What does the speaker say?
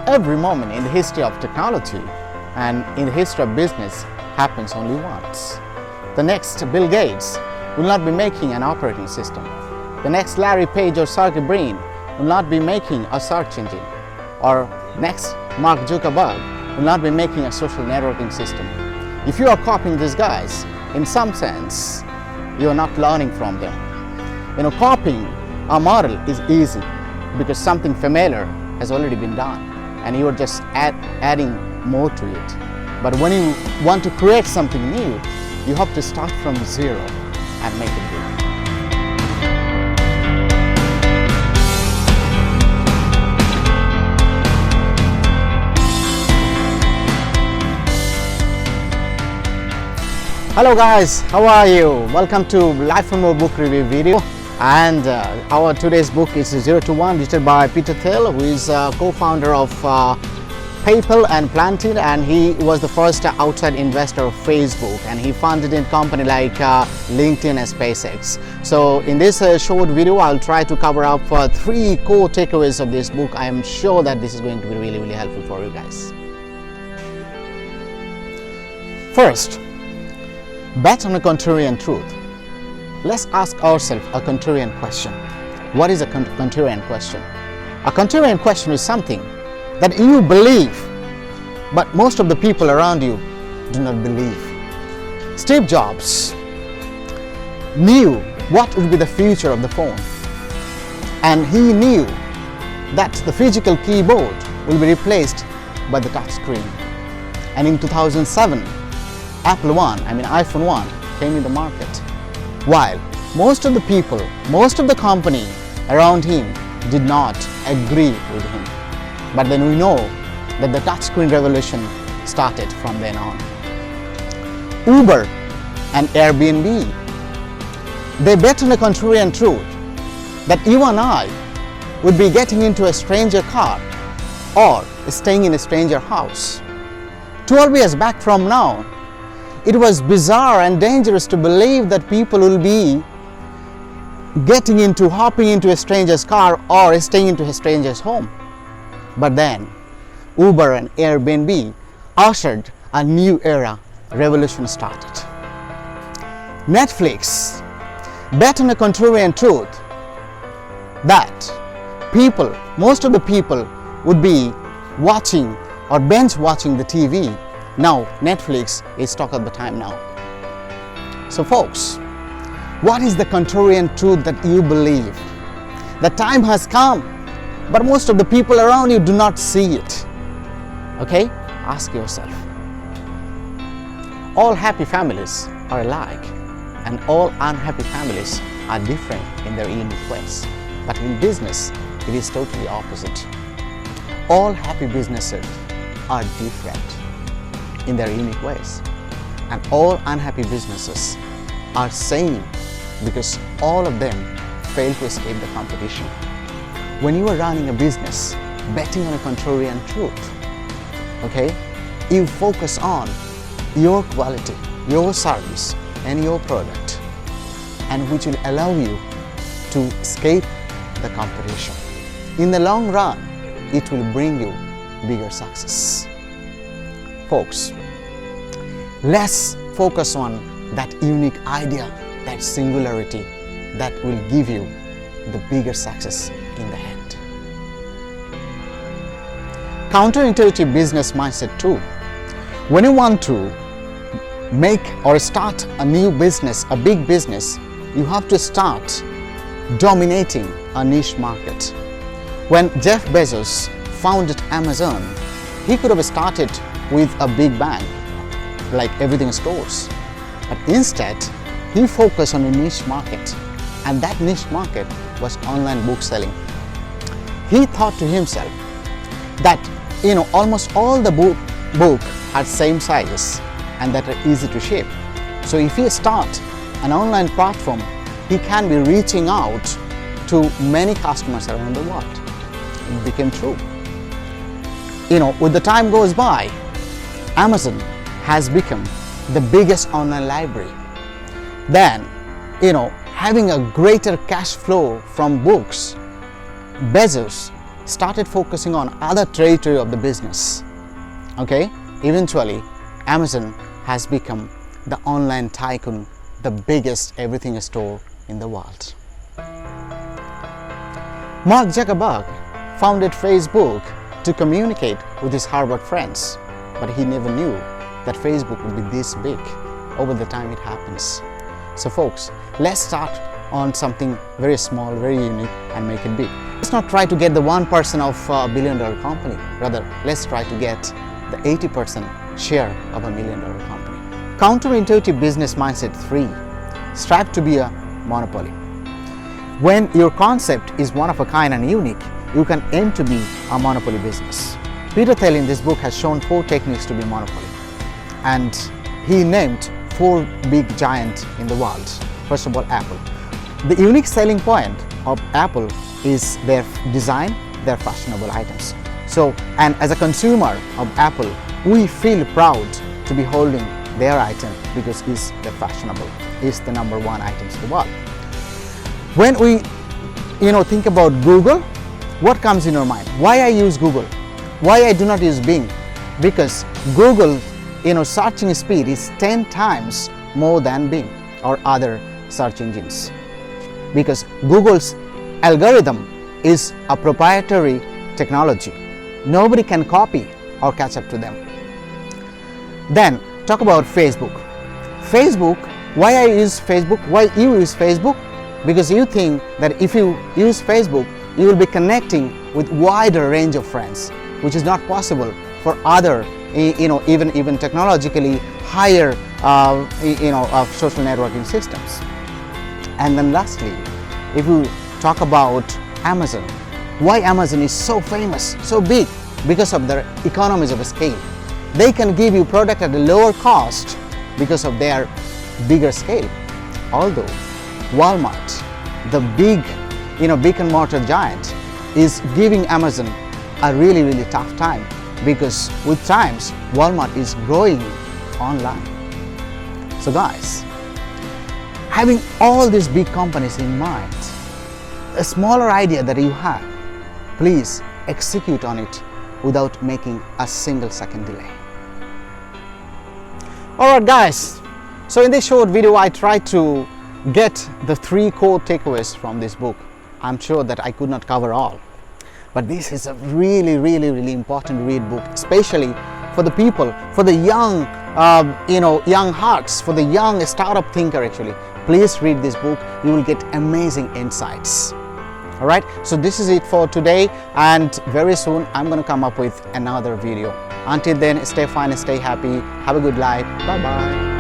Every moment in the history of technology and in the history of business happens only once. The next Bill Gates will not be making an operating system. The next Larry Page or Sergey Brin will not be making a search engine. Or next Mark Zuckerberg will not be making a social networking system. If you are copying these guys, in some sense, you are not learning from them. Copying a model is easy because something familiar has already been done and you are just adding more to it. But when you want to create something new, you have to start from zero and make it big. Hello guys, how are you? Welcome to Life and More book review video. And our today's book is 0 to 1, written by Peter Thiel, who is co-founder of PayPal and Planted, and he was the first outside investor of Facebook, and he funded in company like LinkedIn and SpaceX. So in this short video, I'll try to cover up 3 core takeaways of this book. I am sure that this is going to be really helpful for you guys. First, bet on a contrarian truth. Let's ask ourselves a contrarian question. What is a contrarian question? A contrarian question is something that you believe, but most of the people around you do not believe. Steve Jobs knew what would be the future of the phone, and he knew that the physical keyboard will be replaced by the touch screen. And in 2007, iPhone 1 came in the market. While most of the people, most of the company around him did not agree with him. But then we know that the touchscreen revolution started from then on. Uber and Airbnb, they bet on a contrarian truth that you and I would be getting into a stranger car or staying in a stranger house. 12 years back from now, it was bizarre and dangerous to believe that people will be hopping into a stranger's car or staying into a stranger's home. But then, Uber and Airbnb ushered a new era. Revolution started. Netflix bet on a contrarian truth that most of the people would be watching or binge watching the TV. Now, Netflix is talk of the time now. So folks, what is the contrarian truth that you believe? The time has come, but most of the people around you do not see it. Okay? Ask yourself. All happy families are alike, and all unhappy families are different in their unique ways. But in business, it is totally opposite. All happy businesses are different in their unique ways, and all unhappy businesses are same because all of them fail to escape the competition. When you are running a business betting on a contrarian truth, okay, you focus on your quality, your service and your product, and which will allow you to escape the competition. In the long run, it will bring you bigger success. Folks, let's focus on that unique idea, that singularity that will give you the bigger success in the end. Counterintuitive business mindset 2. When you want to make or start a new business, a big business, you have to start dominating a niche market. When Jeff Bezos founded Amazon, he could have started with a big bang, like everything stores. But instead, he focused on a niche market, and that niche market was online book selling. He thought to himself that almost all the book had same sizes and that are easy to ship. So if he starts an online platform, he can be reaching out to many customers around the world. It became true. With the time goes by, Amazon has become the biggest online library. Then, having a greater cash flow from books, Bezos started focusing on other territory of the business. Okay, eventually Amazon has become the online tycoon, the biggest everything store in the world. Mark Zuckerberg founded Facebook to communicate with his Harvard friends, but he never knew that Facebook would be this big over the time it happens. So folks, let's start on something very small, very unique, and make it big. Let's not try to get the 1% of a billion-dollar company. Rather, let's try to get the 80% share of $1 million company. Counterintuitive business mindset 3. Strive to be a monopoly. When your concept is one of a kind and unique, you can aim to be a monopoly business. Peter Thiel in this book has shown 4 techniques to be monopoly, and he named 4 big giants in the world. First of all, Apple. The unique selling point of Apple is their design, their fashionable items. So, and as a consumer of Apple, we feel proud to be holding their item because it's the fashionable, it's the number 1 items in the world. When we think about Google, what comes in your mind? Why I use Google? Why I do not use Bing? Because Google searching speed is 10 times more than Bing or other search engines, because Google's algorithm is a proprietary technology. Nobody can copy or catch up to them. Then talk about Facebook. Facebook, why I use Facebook? Why you use Facebook? Because you think that if you use Facebook, you will be connecting with wider range of friends, which is not possible for other even technologically higher social networking systems. And then lastly, if you talk about Amazon, why Amazon is so famous, so big? Because of their economies of scale. They can give you product at a lower cost because of their bigger scale. Although Walmart, the big brick and mortar giant, is giving Amazon a really tough time, because with times Walmart is growing online. So guys, having all these big companies in mind, a smaller idea that you have, please execute on it without making a single second delay. Alright guys, so in this short video I tried to get the 3 core takeaways from this book. I'm sure that I could not cover all, but this is a really important read book, especially for the people, for the young young hearts, for the young startup thinker actually. Please read this book, you will get amazing insights. Alright, so this is it for today, and very soon I'm going to come up with another video. Until then, stay fine and stay happy. Have a good life. Bye bye.